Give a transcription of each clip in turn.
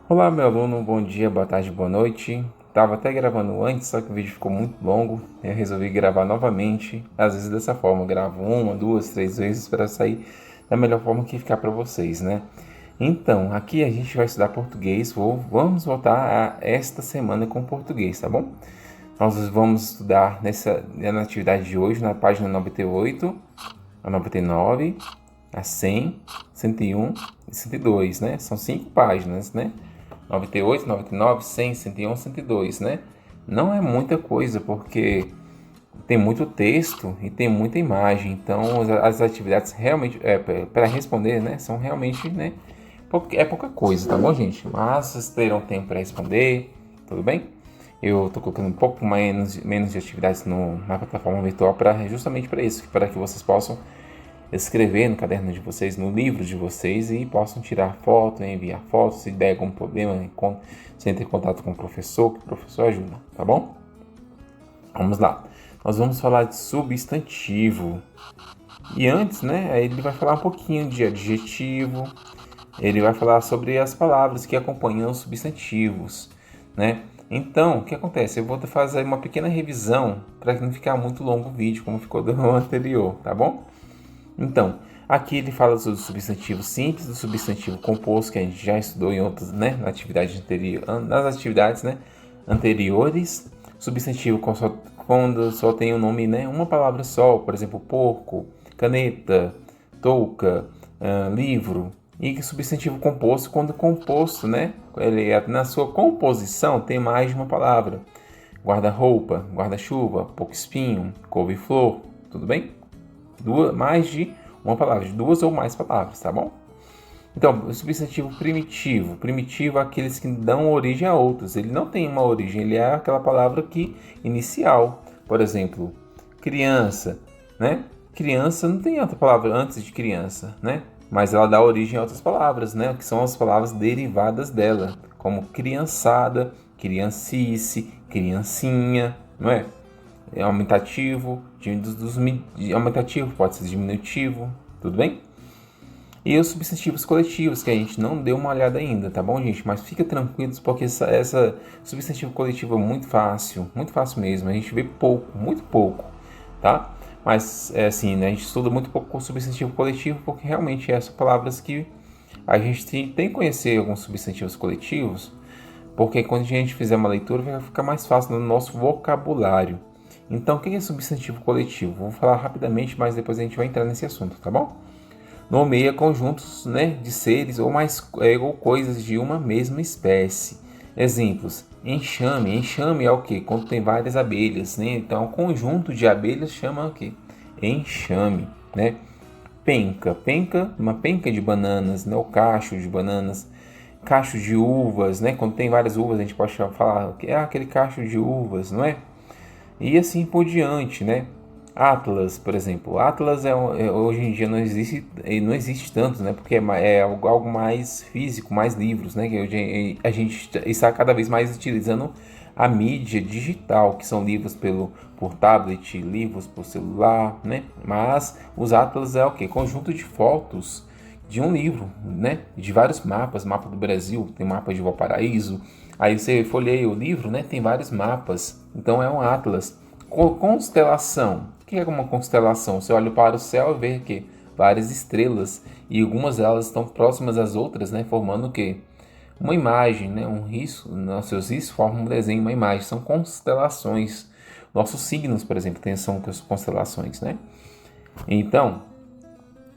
Olá, meu aluno, bom dia, boa tarde, boa noite. Tava até gravando antes, só que o vídeo ficou muito longo. Eu resolvi gravar novamente, às vezes dessa forma, eu gravo uma, duas, três vezes para sair da melhor forma que ficar para vocês, né? Então, aqui a gente vai estudar português. Vamos voltar a esta semana com português, tá bom? Nós vamos estudar na atividade de hoje, na página 98, a 99, a 100, 101 e 102, né? São 5 páginas, né? 98, 99, 100, 101, 102, né? Não é muita coisa, porque tem muito texto e tem muita imagem. Então, as atividades realmente, para responder, né? São realmente, né? É pouca coisa, tá bom, gente? Mas vocês terão tempo para responder, tudo bem? Eu estou colocando um pouco menos de atividades na plataforma virtual justamente para isso, para que vocês possam escrever no caderno de vocês, no livro de vocês e possam tirar foto, enviar fotos, se der algum problema, sem ter contato com o professor, que o professor ajuda, tá bom? Vamos lá. Nós vamos falar de substantivo. E antes, né, aí ele vai falar um pouquinho de adjetivo, ele vai falar sobre as palavras que acompanham os substantivos, né? Então, o que acontece? Eu vou fazer uma pequena revisão para não ficar muito longo o vídeo, como ficou do anterior, tá bom? Então, aqui ele fala sobre o substantivo simples, do substantivo composto, que a gente já estudou em outras, né, nas atividades, né, anteriores. Substantivo quando só tem o nome, né, uma palavra só, por exemplo, porco, caneta, touca, livro. E substantivo composto, quando composto, né, ele na sua composição tem mais de uma palavra. Guarda-roupa, guarda-chuva, pouco espinho, couve-flor, tudo bem? Mais de uma palavra, de duas ou mais palavras, tá bom? Então, o substantivo primitivo. Primitivo é aqueles que dão origem a outros. Ele não tem uma origem, ele é aquela palavra que inicial. Por exemplo, criança, né? Criança não tem outra palavra antes de criança, né? Mas ela dá origem a outras palavras, né? Que são as palavras derivadas dela, como criançada, criancice, criancinha, não é? É aumentativo, aumentativo pode ser diminutivo, tudo bem? E os substantivos coletivos, que a gente não deu uma olhada ainda, tá bom, gente? Mas fica tranquilos, porque essa substantivo coletivo é muito fácil mesmo. A gente vê pouco, muito pouco, tá? Mas, é assim, né? A gente estuda muito pouco com substantivo coletivo, porque realmente são palavras que a gente tem que conhecer alguns substantivos coletivos, porque quando a gente fizer uma leitura vai ficar mais fácil no nosso vocabulário. Então, o que é substantivo coletivo? Vou falar rapidamente, mas depois a gente vai entrar nesse assunto, tá bom? Nomeia conjuntos, né, de seres ou coisas de uma mesma espécie. Exemplos: enxame. Enxame é o que? Quando tem várias abelhas, né? Então, um conjunto de abelhas chama o que? Enxame, né? Penca. Penca, uma penca de bananas, né? O cacho de bananas. Cacho de uvas, né? Quando tem várias uvas, a gente pode falar que é aquele cacho de uvas, não é? E assim por diante, né? Atlas, por exemplo. Atlas hoje em dia não existe tanto, né? Porque é algo mais físico, mais livros, né? Que hoje a gente está cada vez mais utilizando a mídia digital, que são livros por tablet, livros por celular, né? Mas os atlas é o quê? Conjunto de fotos de um livro, né? De vários mapas, mapa do Brasil, tem mapa de Valparaíso. Aí você folheia o livro, né? Tem vários mapas. Então é um atlas. Constelação. O que é uma constelação? Você olha para o céu e vê que várias estrelas e algumas delas estão próximas às outras, né? Formando o quê? Uma imagem, né? Um risco. Nossos riscos formam um desenho, uma imagem. São constelações. Nossos signos, por exemplo, são constelações, né? Então,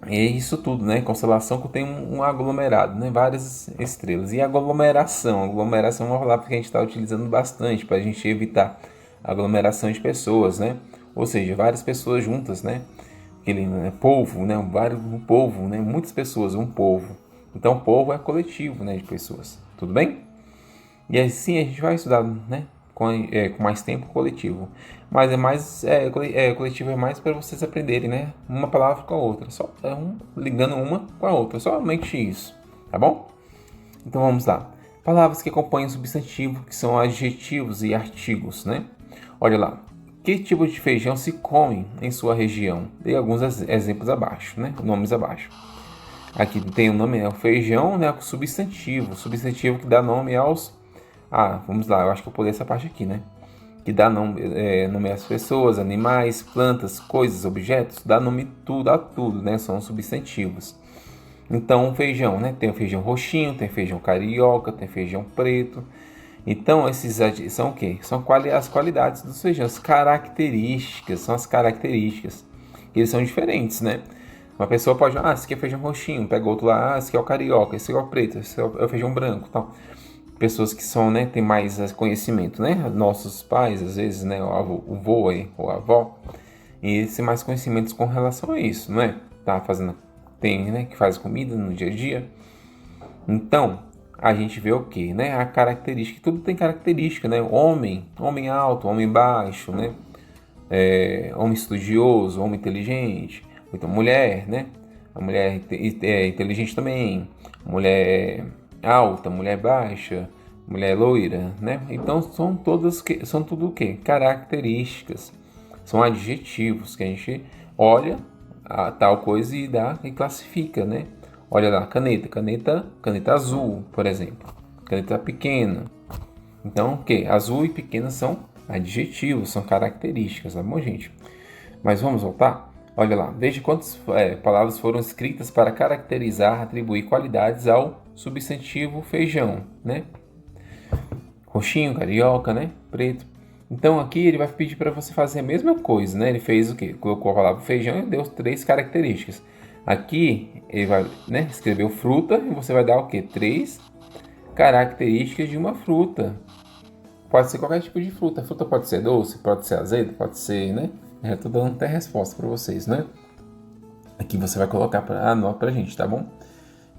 é isso tudo, né? Constelação que tem um aglomerado, né? Várias estrelas. E aglomeração. Aglomeração é uma palavra que a gente está utilizando bastante para a gente evitar aglomeração de pessoas, né? Ou seja, várias pessoas juntas, né? Aquele povo, né? Um povo, né? Muitas pessoas, um povo. Então, povo é coletivo, né? De pessoas. Tudo bem? E assim a gente vai estudar, né? Com mais tempo coletivo. Mas coletivo é mais para vocês aprenderem, né? Uma palavra com a outra. Só ligando uma com a outra. Somente isso. Tá bom? Então vamos lá. Palavras que acompanham o substantivo, que são adjetivos e artigos, né? Olha lá. Que tipo de feijão se come em sua região? Dei alguns exemplos abaixo, né? Nomes abaixo. Aqui tem o nome, o feijão, né? O substantivo que dá nome aos... vamos lá, eu acho que eu pulei essa parte aqui, né? Que dá nome às pessoas, animais, plantas, coisas, objetos, dá nome a tudo, né? São substantivos. Então, o feijão, né? Tem o feijão roxinho, tem feijão carioca, tem feijão preto. Então, esses são o quê? São as qualidades dos feijões, características, são as características. Eles são diferentes, né? Uma pessoa pode, esse aqui é feijão roxinho, pega outro lá, esse aqui é o carioca, esse aqui é o preto, esse é o feijão branco, tal. Pessoas que são, né, tem mais conhecimento, né? Nossos pais, às vezes, né, o vô aí, ou a avó, e eles têm mais conhecimentos com relação a isso, não é? Tem, né, que faz comida no dia a dia. Então, a gente vê o que, né? A característica, tudo tem característica, né? Homem alto, homem baixo, né? Homem estudioso, homem inteligente. Então, mulher, né? A mulher é inteligente também. Mulher alta, mulher baixa, mulher loira, né? Então, são tudo o quê? Características. São adjetivos que a gente olha a tal coisa e classifica, né? Olha lá, caneta azul, por exemplo. Caneta pequena. Então, o que? Azul e pequena são adjetivos, são características, tá bom, gente? Mas vamos voltar? Olha lá, veja quantas palavras foram escritas para caracterizar, atribuir qualidades ao substantivo feijão, né? Roxinho, carioca, né? Preto. Então aqui ele vai pedir para você fazer a mesma coisa, né? Ele fez o quê? Colocou a palavra feijão e deu 3 características. Aqui ele vai, né, escrever fruta e você vai dar o quê? 3 características de uma fruta. Pode ser qualquer tipo de fruta. A fruta pode ser doce, pode ser azedo, pode ser, né? Já estou dando até resposta para vocês, né? Aqui você vai colocar a nota pra gente, tá bom?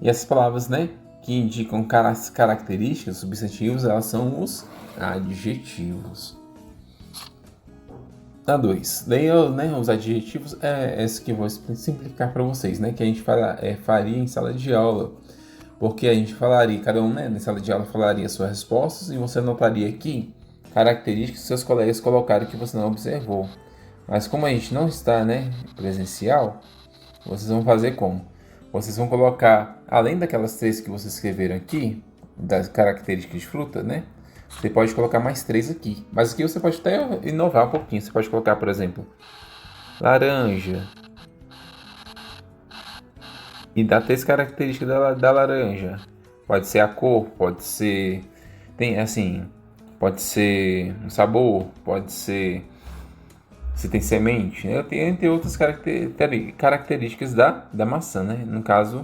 E essas palavras, né, que indicam características, substantivos, elas são os adjetivos. A 2. Leia, né, os adjetivos, esse que eu vou simplificar para vocês, né, que a gente faria em sala de aula. Porque a gente falaria, cada um, né, na sala de aula falaria suas respostas e você anotaria aqui características que seus colegas colocaram que você não observou. Mas como a gente não está, né, presencial, vocês vão fazer como? Vocês vão colocar, além daquelas 3 que vocês escreveram aqui, das características de fruta, né? Você pode colocar mais 3 aqui. Mas aqui você pode até inovar um pouquinho. Você pode colocar, por exemplo, laranja. E dar 3 características da laranja. Pode ser a cor, pode ser... Tem, assim... Pode ser um sabor, pode ser... Se tem semente, né? Tem entre outras características da maçã, né? No caso,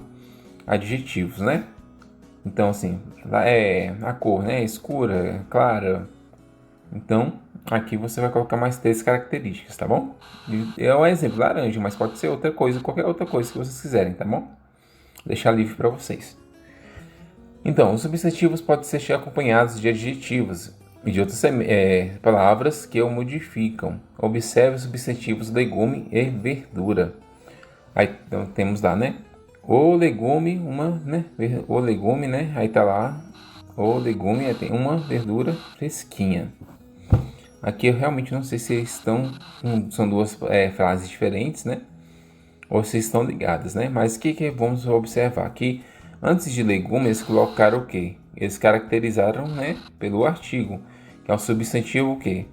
adjetivos, né? Então, assim, a cor, né? Escura, clara. Então, aqui você vai colocar mais 3 características, tá bom? É um exemplo, laranja, mas pode ser outra coisa, qualquer outra coisa que vocês quiserem, tá bom? Deixar livre para vocês. Então, os substantivos podem ser acompanhados de adjetivos e de outras palavras que o modificam. Observe os substantivos legume e verdura. Aí então, temos lá, né? O legume, O legume, né? Aí tá lá. O legume tem uma verdura fresquinha. Aqui eu realmente não sei se são duas frases diferentes, né? Ou se estão ligadas, né? Mas o que vamos observar aqui? Antes de legume, eles colocaram o quê? Eles caracterizaram, né, pelo artigo, que é um substantivo o quê?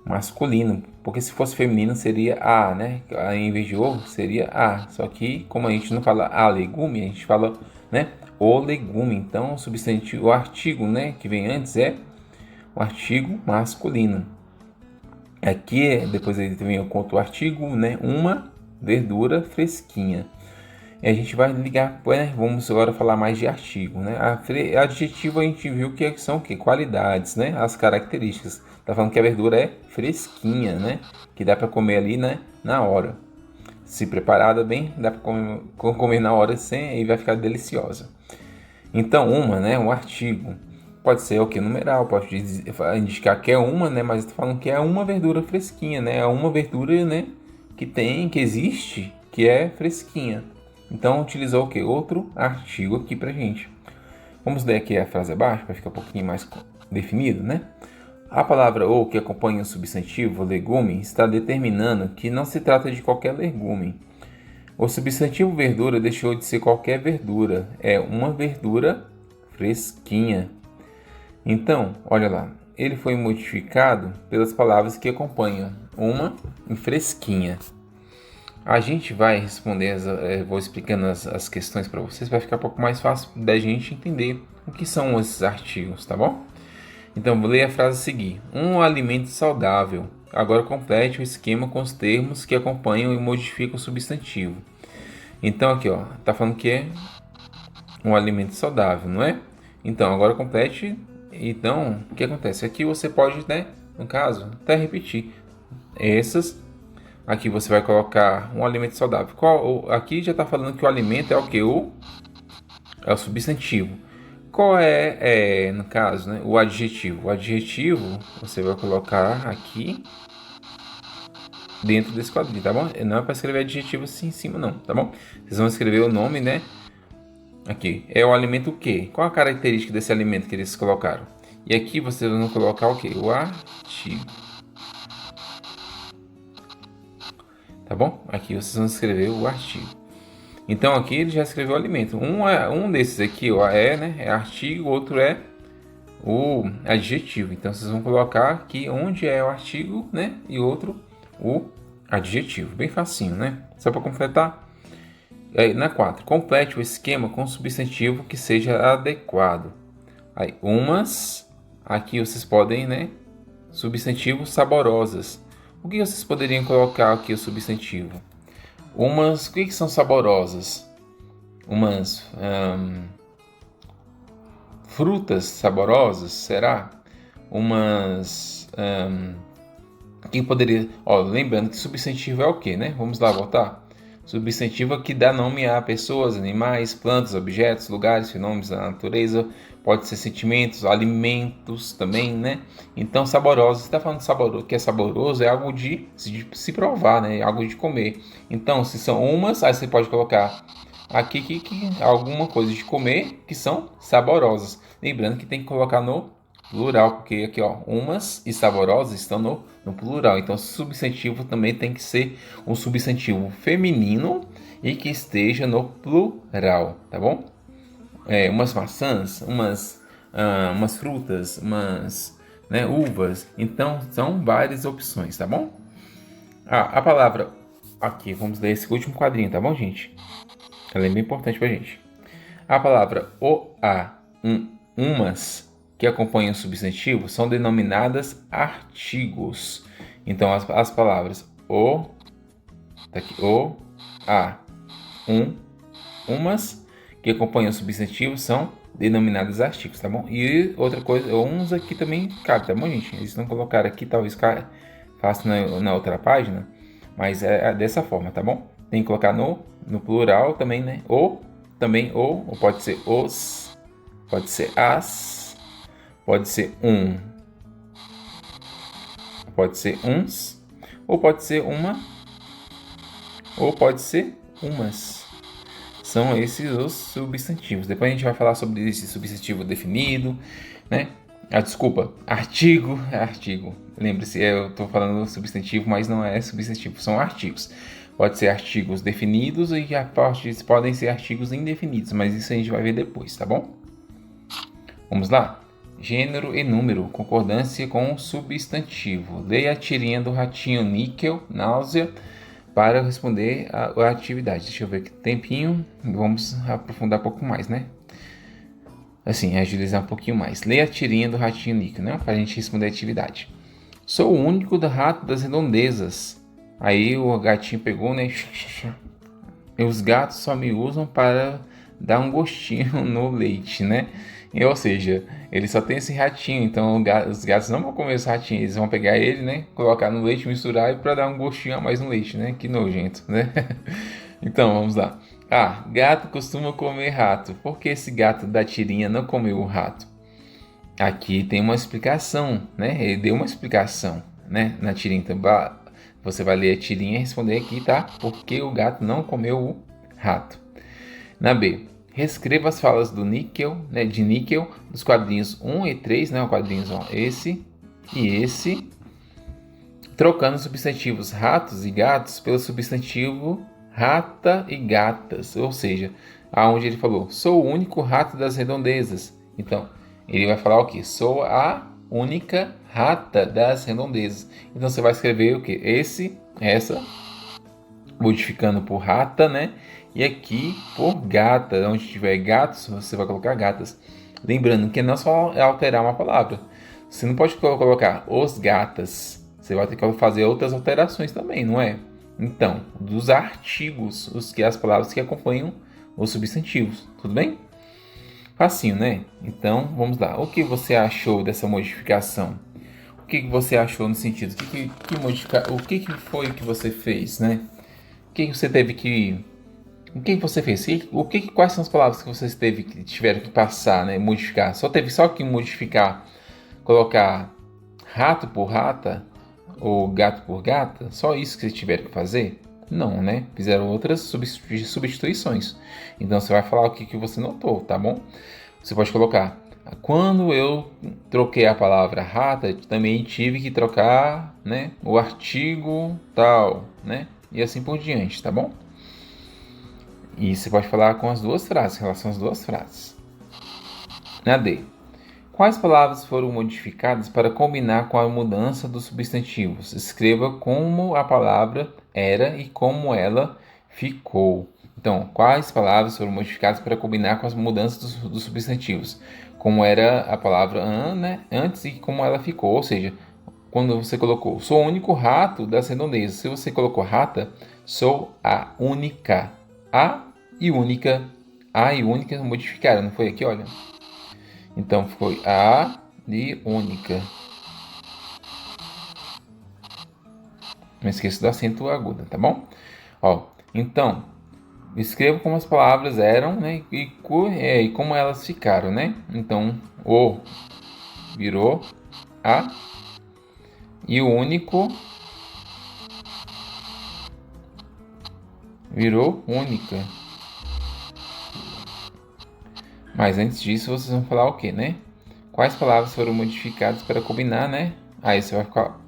Masculino, porque se fosse feminino seria a, né? Em vez de o, seria a. Só que como a gente não fala a legume, a gente fala, né, o legume. Então, o substantivo, o artigo, né, que vem antes é o artigo masculino. Aqui, depois ele vem o artigo, né, uma verdura fresquinha. E a gente vai ligar, né? Vamos agora falar mais de artigo, né? Adjetivo a gente viu que são o quê? Qualidades, né? As características. Tá falando que a verdura é fresquinha, né? Que dá para comer ali, né? Na hora. Se preparada bem, dá para comer na hora sem e vai ficar deliciosa. Então, né? Um artigo. Pode ser o que? Numeral, pode indicar que é uma, né? Mas eu tô falando que é uma verdura fresquinha, né? É uma verdura, né? Que existe, que é fresquinha. Então, utilizou o que? Outro artigo aqui pra gente. Vamos ler aqui a frase abaixo para ficar um pouquinho mais definido, né? A palavra ou que acompanha o substantivo legume está determinando que não se trata de qualquer legume. O substantivo verdura deixou de ser qualquer verdura, é uma verdura fresquinha. Então, olha lá, ele foi modificado pelas palavras que acompanham, uma e fresquinha. A gente vai responder, vou explicando as questões para vocês, vai ficar um pouco mais fácil da gente entender o que são esses artigos, tá bom? Então, vou ler a frase a seguir. Um alimento saudável. Agora complete o esquema com os termos que acompanham e modificam o substantivo. Então, aqui, ó, tá falando que é um alimento saudável, não é? Então, agora complete. Então, o que acontece? Aqui você pode, né, no caso, até repetir. Aqui você vai colocar um alimento saudável. Aqui já está falando que o alimento é o que? É o substantivo. Qual no caso, né, o adjetivo? O adjetivo você vai colocar aqui dentro desse quadrinho, tá bom? Não é para escrever adjetivo assim em cima, não, tá bom? Vocês vão escrever o nome, né? Aqui. É o alimento o quê? Qual a característica desse alimento que eles colocaram? E aqui vocês vão colocar o quê? O artigo. Tá bom? Aqui vocês vão escrever o artigo. Então aqui ele já escreveu o alimento. Um desses aqui, ó, né? É artigo, outro é o adjetivo. Então vocês vão colocar aqui onde é o artigo, né? E outro o adjetivo. Bem facinho, né? Só para completar. Aí, na 4, complete o esquema com substantivo que seja adequado. Aí, aqui vocês podem, né? Substantivos saborosas. O que vocês poderiam colocar aqui o substantivo? O que são saborosas? Frutas saborosas, será? Que poderia... Ó, lembrando que substantivo é o quê, né? Vamos lá voltar. Substantivo que dá nome a pessoas, animais, plantas, objetos, lugares, fenômenos da natureza. Pode ser sentimentos, alimentos também, né? Então, saboroso, você está falando de saboroso, que é saboroso, é algo de se provar, né? É algo de comer. Então, se são aí você pode colocar aqui que alguma coisa de comer que são saborosas. Lembrando que tem que colocar no plural, porque aqui, ó, e saborosas estão no plural. Então, substantivo também tem que ser um substantivo feminino e que esteja no plural, tá bom? Umas maçãs, umas frutas, uvas. Então, são várias opções, tá bom? A palavra... Aqui, vamos ler esse último quadrinho, tá bom, gente? Ela é bem importante pra gente. A palavra umas, que acompanham o substantivo, são denominadas artigos. Então, as palavras tá aqui, umas, que acompanham o substantivo, são denominadas artigos, tá bom? E outra coisa, uns aqui também cabe, tá bom, gente? Eles não colocaram aqui, talvez faça na outra página, mas é dessa forma, tá bom? Tem que colocar no plural também, né? Ou pode ser os, pode ser as, pode ser pode ser uns, ou pode ser uma, ou pode ser umas. São esses os substantivos. Depois a gente vai falar sobre esse substantivo definido, né? Artigo. Lembre-se, eu estou falando substantivo, mas não é substantivo, são artigos. Pode ser artigos definidos e podem ser artigos indefinidos, mas isso a gente vai ver depois, tá bom? Vamos lá? Gênero e número, concordância com substantivo. Leia a tirinha do ratinho níquel, náusea, para responder a atividade. Deixa eu ver que tempinho. Vamos aprofundar um pouco mais, né? Assim, agilizar um pouquinho mais. Leia a tirinha do ratinho níquel, né? Para a gente responder a atividade. Sou o único do rato das redondezas. Aí o gatinho pegou, né? E os gatos só me usam para dar um gostinho no leite, né? Ou seja, ele só tem esse ratinho, então os gatos não vão comer os ratinhos, eles vão pegar ele, né? Colocar no leite, misturar e para dar um gostinho a mais no leite, né? Que nojento, né? Então, vamos lá. Gato costuma comer rato. Por que esse gato da tirinha não comeu o rato? Aqui tem uma explicação, né? Ele deu uma explicação, né? Na tirinha. Então, você vai ler a tirinha e responder aqui, tá? Por que o gato não comeu o rato? Na B, reescreva as falas do níquel, né? De níquel, dos quadrinhos 1 e 3, né? Os quadrinhos, ó, esse e esse, trocando os substantivos ratos e gatos pelo substantivo rata e gatas, ou seja, aonde ele falou, sou o único rato das redondezas. Então, ele vai falar o quê? Sou a única rata das redondezas. Então, você vai escrever o quê? Essa, modificando por rata, né? E aqui por gata, onde tiver gatos, você vai colocar gatas. Lembrando que não é só alterar uma palavra. Você não pode colocar os gatas. Você vai ter que fazer outras alterações também, não é? Então, dos artigos, as palavras que acompanham os substantivos, tudo bem? Facinho, né? Então, vamos lá. O que você achou dessa modificação? O que você achou no sentido? O que foi que você fez, né? O que você teve que... O que você fez? Quais são as palavras que vocês tiveram que passar, né? Modificar? Só que modificar, colocar rato por rata ou gato por gata? Só isso que vocês tiveram que fazer? Não, né? Fizeram outras substituições. Então você vai falar o que você notou, tá bom? Você pode colocar: quando eu troquei a palavra rata, também tive que trocar, né, o artigo tal, né? E assim por diante, tá bom? E você pode falar com as duas frases, em relação às duas frases. Na D. Quais palavras foram modificadas para combinar com a mudança dos substantivos? Escreva como a palavra era e como ela ficou. Então, quais palavras foram modificadas para combinar com as mudanças dos substantivos? Como era a palavra né, antes e como ela ficou. Ou seja, quando você colocou sou o único rato das redondezas. Se você colocou rata, sou a única. A e única modificaram, não foi aqui, olha? Então foi a e única. Não esqueça do acento agudo, tá bom? Ó, então, escreva como as palavras eram, né? E como elas ficaram, né? Então, o virou a e o único virou única. Mas antes disso, vocês vão falar o quê, né? Quais palavras foram modificadas para combinar, né? Aí você vai ficar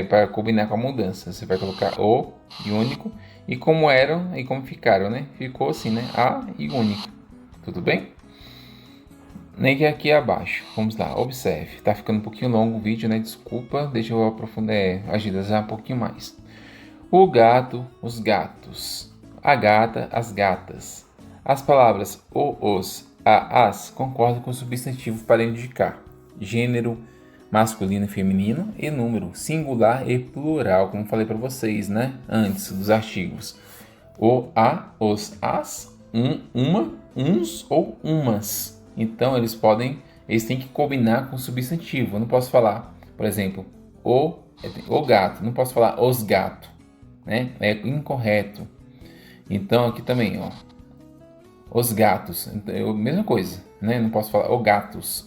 para combinar com a mudança. Você vai colocar o e único e como eram e como ficaram, né? Ficou assim, né? A e único. Tudo bem? Nem que aqui abaixo. Vamos lá, observe. Tá ficando um pouquinho longo o vídeo, né? Desculpa, deixa eu aprofundar, agilizar um pouquinho mais. O gato, os gatos. A gata, as gatas. As palavras os, as concordam com o substantivo para indicar gênero, masculino e feminino, e número, singular e plural, como falei para vocês, né? Antes dos artigos. O, a, os, as, uma, uns ou umas. Então eles têm que combinar com o substantivo. Eu não posso falar, por exemplo, o gato. Não posso falar os gatos, né? É incorreto. Então aqui também, ó. Os gatos, mesma coisa, né? Não posso falar o gatos,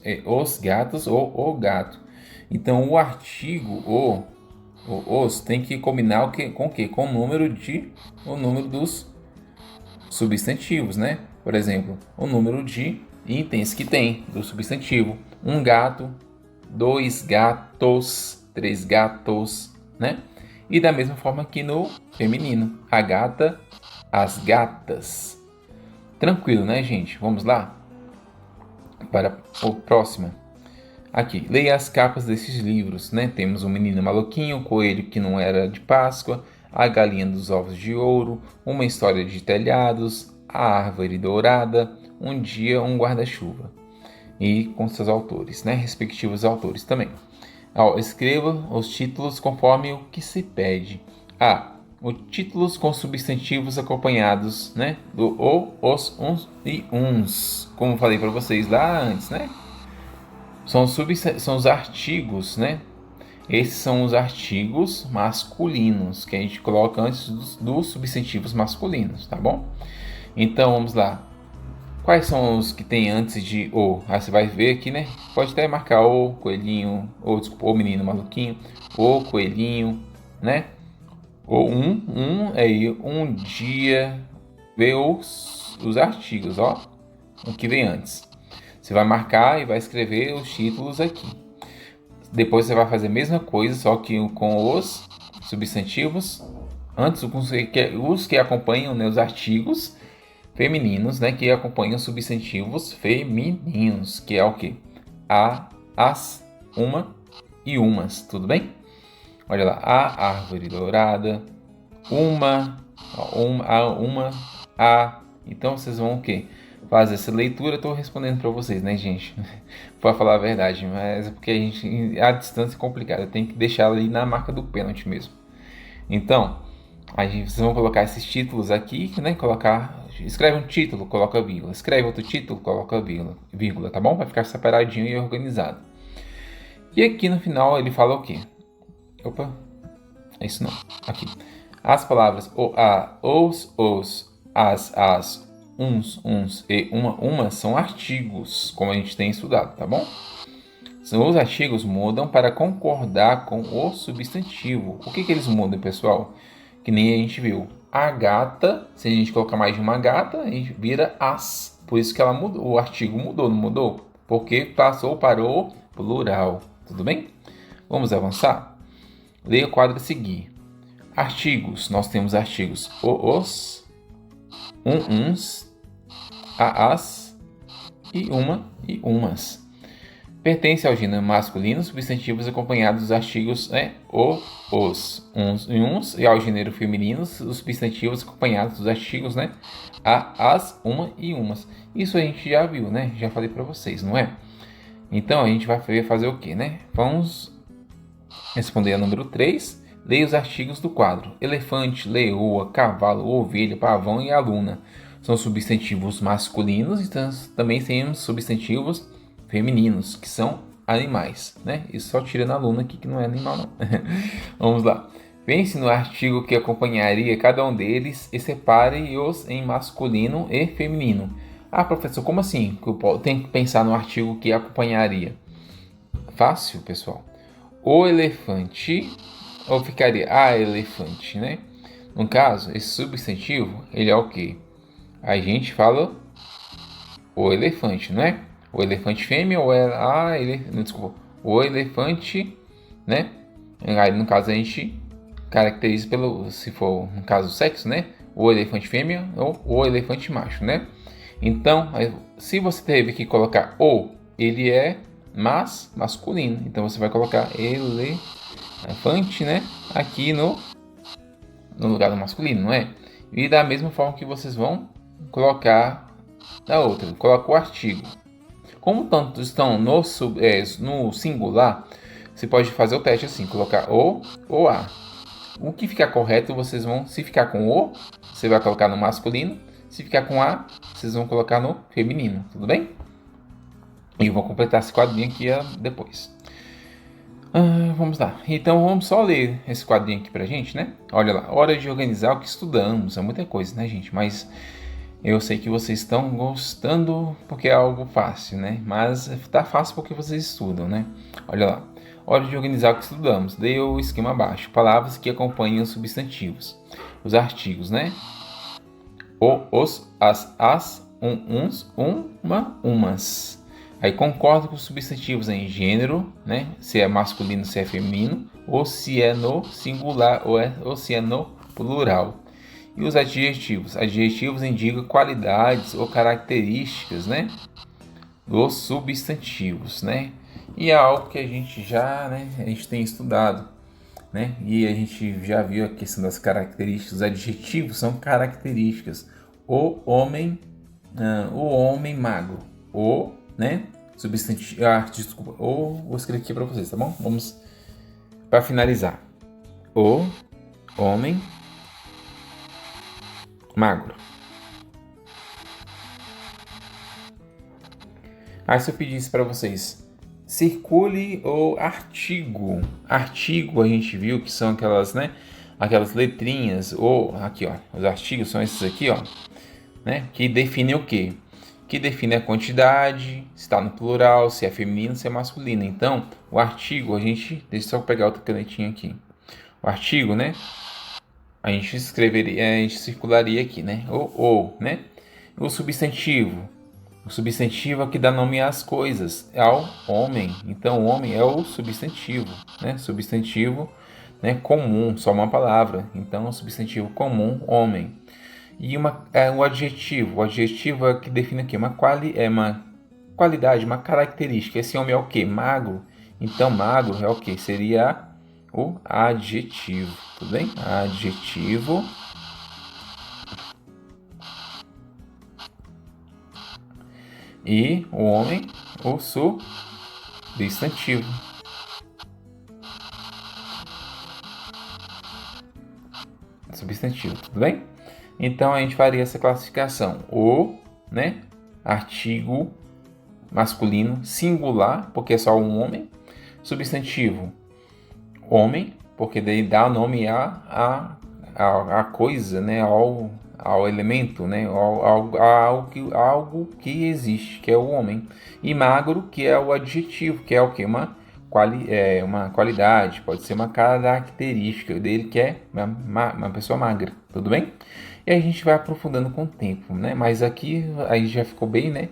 é os gatos ou o gato. Então o artigo os tem que combinar com o quê? Com o número dos substantivos, né? Por exemplo, o número de itens que tem do substantivo. Um gato, dois gatos, três gatos, né? E da mesma forma que no feminino, a gata, as gatas. Tranquilo, né, gente? Vamos lá para o próximo. Aqui, leia as capas desses livros, né? Temos o Menino Maluquinho, o Coelho que não era de Páscoa, a Galinha dos Ovos de Ouro, Uma História de Telhados, A Árvore Dourada, Um Dia, um Guarda-Chuva. E com seus autores, né? Respectivos autores também. Escreva os títulos conforme o que se pede. Os títulos com substantivos acompanhados, né? Do os, uns e uns. Como falei para vocês lá antes, né? São os artigos, né? Esses são os artigos masculinos que a gente coloca antes dos substantivos masculinos, tá bom? Então vamos lá. Quais são os que tem antes de o? Aí você vai ver aqui, né? Pode até marcar o coelhinho, o menino maluquinho, o coelhinho, né? Ou aí um dia, vê os artigos, ó, o que vem antes. Você vai marcar e vai escrever os títulos aqui. Depois você vai fazer a mesma coisa, só que com os substantivos Antes, os que acompanham, né, os artigos femininos, né, que acompanham substantivos femininos, que é o quê? A, as, uma e umas, tudo bem? Olha lá, a árvore dourada, a. Então vocês vão o quê? Fazer essa leitura. Eu tô respondendo para vocês, né, gente? Para falar a verdade, mas é porque a distância é complicada. Tem que deixar ali na marca do pênalti mesmo. Então, vocês vão colocar esses títulos aqui, né? Escreve um título, coloca vírgula. Escreve outro título, coloca vírgula, tá bom? Vai ficar separadinho e organizado. E aqui no final ele fala o quê? Opa, é isso não. Aqui. As palavras o, a, os, as, uns e uma são artigos, como a gente tem estudado, tá bom? Os artigos mudam para concordar com o substantivo. O que eles mudam, pessoal? Que nem a gente viu. A gata, se a gente colocar mais de uma gata, a gente vira as. Por isso que ela mudou, o artigo mudou, não mudou? Porque passou para o plural. Tudo bem? Vamos avançar? Leia o quadro a seguir. Artigos. Nós temos artigos os, uns, as e uma e umas. Pertence ao gênero masculino, substantivos acompanhados dos artigos os, uns e uns, e ao gênero feminino, os substantivos acompanhados dos artigos as, uma e umas. Isso a gente já viu, né? Já falei para vocês, não é? Então a gente vai fazer o que, né? Vamos responder a número 3. Leia os artigos do quadro. Elefante, leoa, cavalo, ovelha, pavão e aluna. São substantivos masculinos e também temos substantivos femininos, que são animais, né? Isso só tira na aluna aqui que não é animal, não. Vamos lá. Pense no artigo que acompanharia cada um deles e separe-os em masculino e feminino. Ah, professor, como assim? Tem que pensar no artigo que acompanharia. Fácil, pessoal. O elefante, ou ficaria a elefante, né? No caso, esse substantivo, ele é o quê? A gente fala o elefante, não é? O elefante fêmea ou desculpa, o elefante, né? Aí no caso a gente caracteriza pelo, se for no caso o sexo, né? O elefante fêmea ou o elefante macho, né? Então, se você teve que colocar o, ele é masculino. Então você vai colocar elefante, né? Aqui no lugar do masculino, não é? E da mesma forma que vocês vão colocar na outra, coloca o artigo. Como tantos estão no singular, você pode fazer o teste assim, colocar o ou a. O que ficar correto, vocês vão, se ficar com o, você vai colocar no masculino, se ficar com a, vocês vão colocar no feminino, tudo bem? E eu vou completar esse quadrinho aqui depois. Vamos lá. Então vamos só ler esse quadrinho aqui pra gente, né? Olha lá, hora de organizar o que estudamos. É muita coisa, né, gente? Mas eu sei que vocês estão gostando porque é algo fácil, né? Mas tá fácil porque vocês estudam, né? Olha lá. Hora de organizar o que estudamos. Leia o esquema abaixo. Palavras que acompanham os substantivos. Os artigos, né? Os, as, uns, uma, umas. Aí concordo com os substantivos em gênero, né? Se é masculino, se é feminino, ou se é no singular ou se é no plural. E os adjetivos? Adjetivos indicam qualidades ou características, né? Dos substantivos, né? E é algo que a gente já, né? A gente tem estudado, né? E a gente já viu a questão das características. Os adjetivos são características. O homem magro. O, né? Substantivo. Desculpa. Vou escrever aqui para vocês, tá bom? Vamos para finalizar. O homem magro. Aí se eu pedisse para vocês, circule o artigo. Artigo a gente viu que são aquelas, né? Aquelas letrinhas. Ou aqui, ó. Os artigos são esses aqui, ó. Né? Que definem o quê? Que define a quantidade, se está no plural, se é feminino, se é masculino. Então, o artigo, deixa eu só pegar outra canetinha aqui. O artigo, né? A gente circularia aqui, né? Né? O substantivo. O substantivo é que dá nome às coisas, ao homem. Então, o homem é o substantivo, né? Substantivo né? Comum, só uma palavra. Então, o substantivo comum, homem. E o adjetivo. O adjetivo é o que define o quê? Uma qualidade, uma característica. Esse homem é o quê? Magro. Então, magro é o quê? Seria o adjetivo. Tudo bem? Adjetivo. E o homem, o substantivo. Substantivo, tudo bem? Então a gente faria essa classificação. O, né? Artigo masculino singular, porque é só um homem. Substantivo, homem, porque daí dá nome a coisa, né? Ao elemento, né? Algo que existe, que é o homem. E magro, que é o adjetivo, que é o que? Uma qualidade, pode ser uma característica dele, que é uma pessoa magra, tudo bem? E a gente vai aprofundando com o tempo, né? Mas aqui aí já ficou bem, né?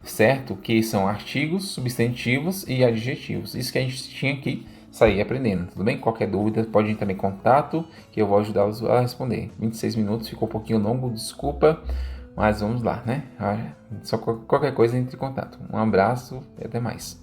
Certo? Que são artigos, substantivos e adjetivos. Isso que a gente tinha que sair aprendendo, tudo bem? Qualquer dúvida pode entrar em contato que eu vou ajudá-los a responder. 26 minutos, ficou um pouquinho longo, desculpa, mas vamos lá, né? Só qualquer coisa entre em contato. Um abraço e até mais.